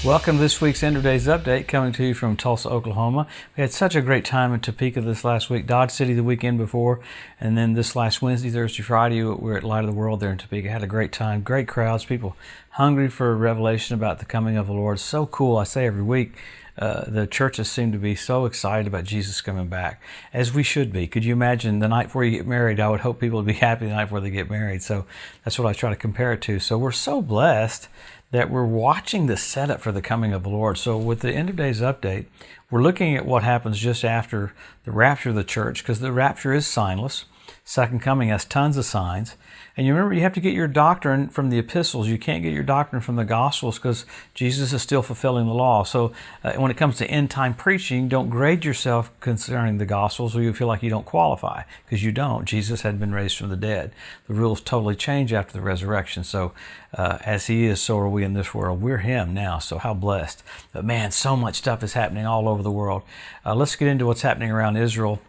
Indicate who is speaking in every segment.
Speaker 1: Welcome to this week's End of Days Update, coming to you from Tulsa, Oklahoma. We had such a great time in Topeka this last week, Dodge City the weekend before, and then this last Wednesday, Thursday, Friday, we were at Light of the World there in Topeka. Had a great time, great crowds, people hungry for revelation about the coming of the Lord. So cool, I say every week. The churches seem to be so excited about Jesus coming back, as we should be. Could you imagine the night before you get married? I would hope people would be happy the night before they get married. So that's what I try to compare it to. So we're so blessed that we're watching the setup for the coming of the Lord. So with the End of Days Update, we're looking at what happens just after the rapture of the church, because the rapture is signless. Second coming has tons of signs. And you remember, you have to get your doctrine from the epistles. You can't get your doctrine from the gospels because Jesus is still fulfilling the law. So when it comes to end time preaching, don't grade yourself concerning the gospels or you feel like you don't qualify, because you don't. Jesus had been raised from the dead. The rules totally change after the resurrection. So as he is, so are we in this world. We're him now, so how blessed. But man, so much stuff is happening all over the world. Let's get into what's happening around Israel.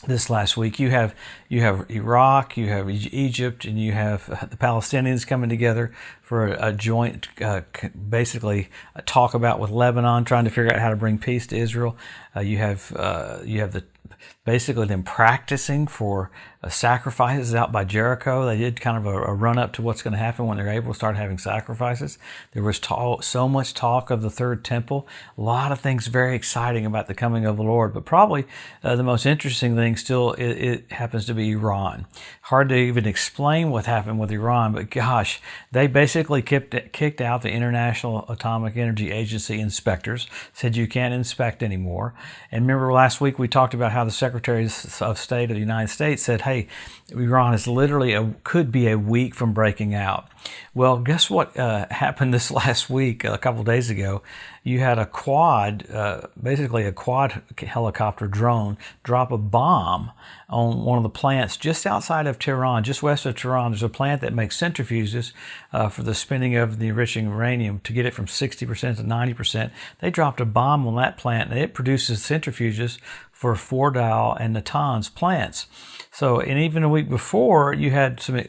Speaker 1: This last week, you have Iraq, you have Egypt, and you have the Palestinians coming together for a joint, basically, a talk about with Lebanon, trying to figure out how to bring peace to Israel. You have basically them practicing for sacrifices out by Jericho. They did kind of a run up to what's going to happen when they're able to start having sacrifices. There was so much talk of the third temple. A lot of things very exciting about the coming of the Lord. But probably the most interesting thing still, it happens to be Iran. Hard to even explain what happened with Iran, but gosh, they basically kicked out the International Atomic Energy Agency inspectors, said you can't inspect anymore. And remember last week we talked about how the Secretary of State of the United States said, hey, Iran is literally could be a week from breaking out. Well, guess what happened this last week, a couple of days ago? You had a quad, basically a quad helicopter drone, drop a bomb on one of the plants just outside of Tehran, just west of Tehran. There's a plant that makes centrifuges for the spinning of the enriching uranium to get it from 60% to 90%. They dropped a bomb on that plant, and it produces centrifuges for Fordow and Natanz plants. So, and even a week before, you had some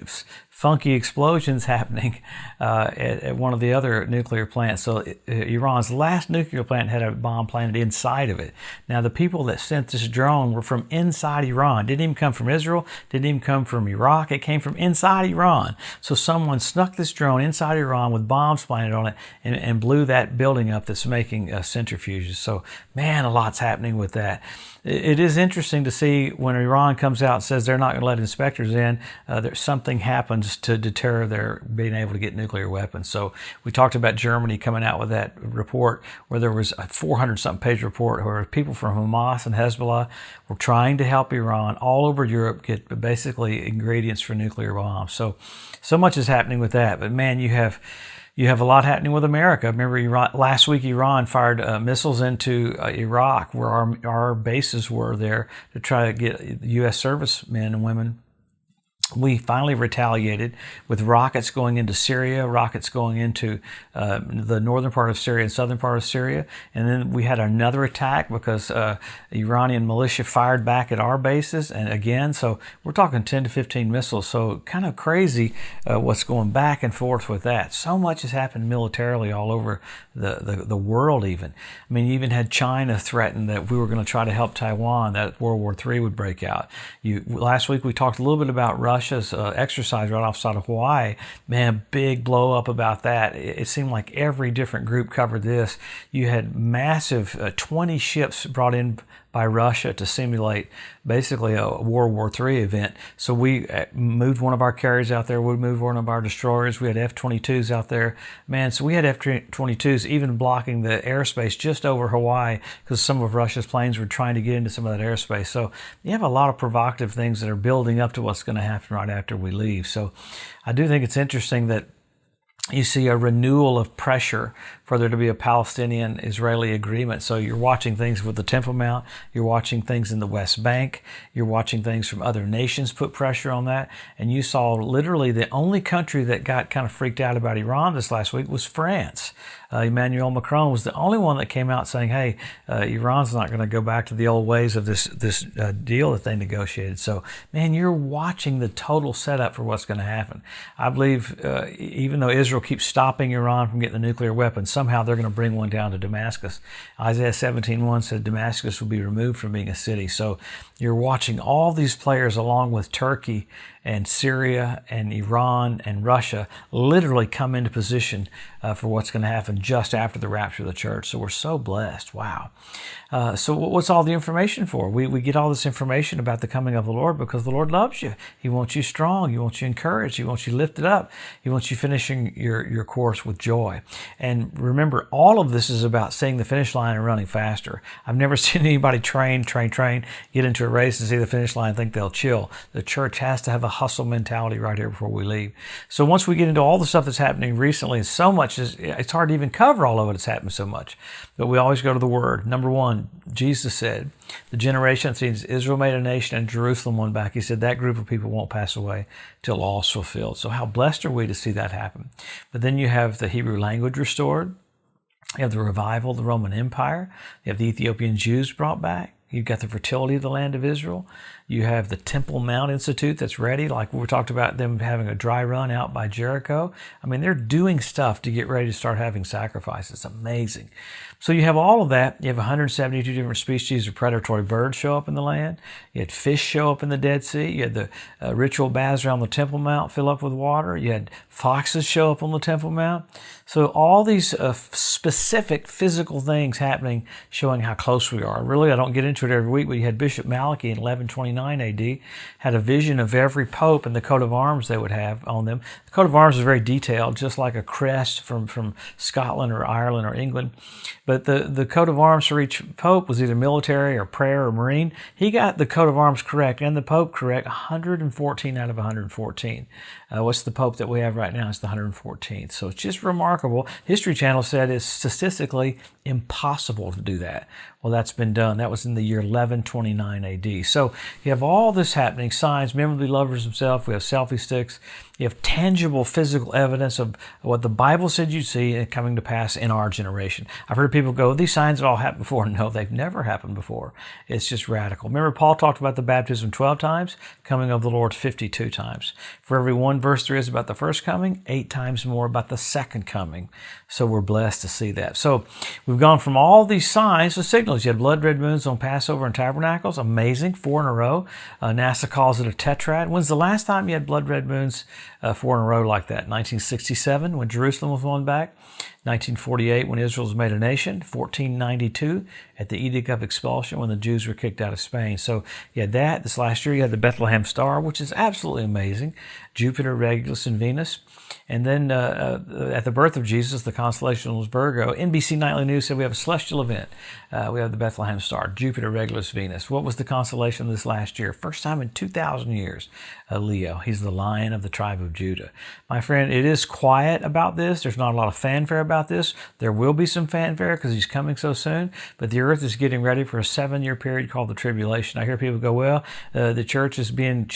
Speaker 1: funky explosions happening at one of the other nuclear plants. So Iran's last nuclear plant had a bomb planted inside of it. Now, the people that sent this drone were from inside Iran. Didn't even come from Israel, didn't even come from Iraq. It came from inside Iran. So someone snuck this drone inside Iran with bombs planted on it and blew that building up that's making centrifuges. So, man, a lot's happening with that. It is interesting to see when Iran comes out and says they're not going to let inspectors in, something happens to deter their being able to get nuclear weapons. So we talked about Germany coming out with that report where there was a 400-something page report where people from Hamas and Hezbollah were trying to help Iran all over Europe get basically ingredients for nuclear bombs. So much is happening with that. But man, you have a lot happening with America. Remember, last week Iran fired missiles into Iraq, where our bases were there to try to get U.S. servicemen and women. We finally retaliated with rockets going into Syria, rockets going into the northern part of Syria and southern part of Syria. And then we had another attack because Iranian militia fired back at our bases. And again, so we're talking 10 to 15 missiles. So kind of crazy what's going back and forth with that. So much has happened militarily all over the world even. I mean, you even had China threaten that we were going to try to help Taiwan, that World War III would break out. Last week we talked a little bit about Russia's exercise right offside of Hawaii. Man, big blow up about that. It seemed like every different group covered this. You had massive 20 ships brought in by Russia to simulate basically a World War III event. So we moved one of our carriers out there. We moved one of our destroyers. We had F-22s out there. Man, so we had F-22s even blocking the airspace just over Hawaii because some of Russia's planes were trying to get into some of that airspace. So you have a lot of provocative things that are building up to what's going to happen right after we leave. So I do think it's interesting that you see a renewal of pressure for there to be a Palestinian-Israeli agreement. So you're watching things with the Temple Mount, you're watching things in the West Bank, you're watching things from other nations put pressure on that, and you saw literally the only country that got kind of freaked out about Iran this last week was France. Emmanuel Macron was the only one that came out saying, hey, Iran's not going to go back to the old ways of this deal that they negotiated. So, man, you're watching the total setup for what's going to happen. I believe even though Israel keeps stopping Iran from getting the nuclear weapons, somehow they're going to bring one down to Damascus. Isaiah 17:1 said Damascus will be removed from being a city. So you're watching all these players along with Turkey and Syria and Iran and Russia literally come into position for what's going to happen just after the rapture of the church. So we're so blessed. Wow. So what's all the information for? We get all this information about the coming of the Lord because the Lord loves you. He wants you strong. He wants you encouraged. He wants you lifted up. He wants you finishing your course with joy. And remember, all of this is about seeing the finish line and running faster. I've never seen anybody train, get into a race and see the finish line and think they'll chill. The church has to have a hustle mentality right here before we leave. So once we get into all the stuff that's happening recently, and so much, it's hard to even cover all of it. It's happened so much. But we always go to the Word. Number one, Jesus said, the generation that sees Israel made a nation and Jerusalem won back. He said that group of people won't pass away till all's fulfilled. So how blessed are we to see that happen? But then you have the Hebrew language restored. You have the revival of the Roman Empire. You have the Ethiopian Jews brought back. You've got the fertility of the land of Israel. You have the Temple Mount Institute that's ready, like we talked about them having a dry run out by Jericho. I mean, they're doing stuff to get ready to start having sacrifices. Amazing. So you have all of that. You have 172 different species of predatory birds show up in the land. You had fish show up in the Dead Sea. You had the ritual baths around the Temple Mount fill up with water. You had foxes show up on the Temple Mount. So all these specific physical things happening, showing how close we are. Really, I don't get into it every week, but you had Bishop Malachy in 1129 AD had a vision of every pope and the coat of arms they would have on them. The coat of arms is very detailed, just like a crest from Scotland or Ireland or England. But the coat of arms for each pope was either military or prayer or marine. He got the coat of arms correct and the pope correct 114 out of 114. What's the pope that we have right now? It's the 114th. So it's just remarkable. History Channel said it's statistically impossible to do that. Well, that's been done. That was in the year 1129 AD. So you have all this happening, signs, memorably lovers himself. We have selfie sticks. You have tangible physical evidence of what the Bible said you'd see and coming to pass in our generation. I've heard people go, these signs have all happened before. No, they've never happened before. It's just radical. Remember, Paul talked about the baptism 12 times, coming of the Lord 52 times. For every one verse there is about the first coming, 8 times more about the second coming. So we're blessed to see that. So we've gone from all these signs to signals. You had blood red moons on Passover and Tabernacles. Amazing. 4 in a row. NASA calls it a tetrad. When's the last time you had blood red moons 4 in a row like that? 1967 when Jerusalem was won back. 1948 when Israel was made a nation. 1492 at the Edict of Expulsion when the Jews were kicked out of Spain. So you had that. This last year you had the Bethlehem Star, which is absolutely amazing. Jupiter, Regulus, and Venus. And then at the birth of Jesus, the constellation was Virgo. NBC Nightly News said we have a celestial event. We have the Bethlehem Star, Jupiter, Regulus, Venus. What was the constellation this last year? First time in 2,000 years. Leo. He's the Lion of the tribe of Judah. My friend, it is quiet about this. There's not a lot of fanfare about this. There will be some fanfare because he's coming so soon. But the earth is getting ready for a 7-year period called the tribulation. I hear people go, well, the church is being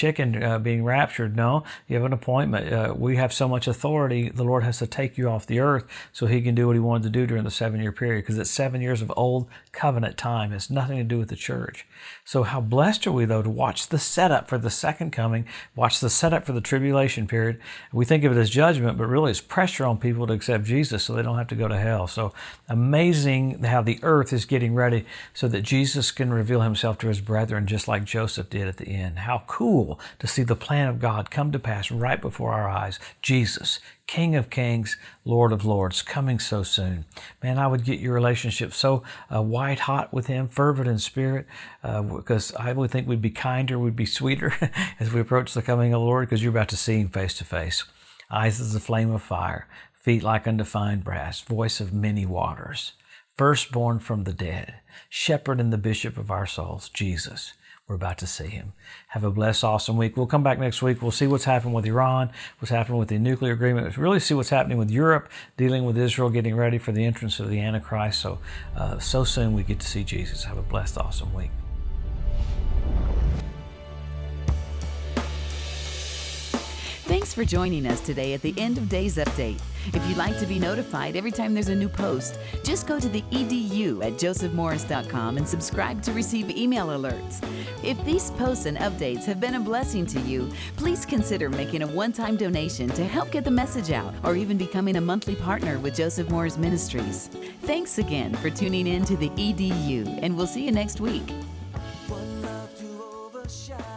Speaker 1: being raptured. No, you have an appointment. We have so much authority, the Lord has to take you off the earth so he can do what he wanted to do during the 7-year period, because it's 7 years of old covenant time. It has nothing to do with the church. So how blessed are we, though, to watch the setup for the second coming, watch the setup for the tribulation period. We think of it as judgment, but really it's pressure on people to accept Jesus so they don't have to go to hell. So amazing how the earth is getting ready so that Jesus can reveal himself to his brethren just like Joseph did at the end. How cool to see the plan of God come to pass right before our eyes. Jesus, King of Kings, Lord of Lords, coming so soon. Man, I would get your relationship so white hot with him, fervent in spirit, because I would think we'd be kinder, we'd be sweeter as we approach the coming of the Lord, because you're about to see him face to face. Eyes as a flame of fire, feet like undefined brass, voice of many waters, firstborn from the dead, shepherd and the bishop of our souls, Jesus. We're about to see him. Have a blessed, awesome week. We'll come back next week. We'll see what's happened with Iran, what's happened with the nuclear agreement. We'll really see what's happening with Europe, dealing with Israel, getting ready for the entrance of the Antichrist. So soon we get to see Jesus. Have a blessed, awesome week.
Speaker 2: Thanks for joining us today at the End of Days Update. If you'd like to be notified every time there's a new post, just go to the edu at josephmorris.com and subscribe to receive email alerts. If these posts and updates have been a blessing to you, please consider making a one-time donation to help get the message out, or even becoming a monthly partner with Joseph Morris Ministries. Thanks again for tuning in to the EDU, and we'll see you next week.
Speaker 3: One love to overshadow.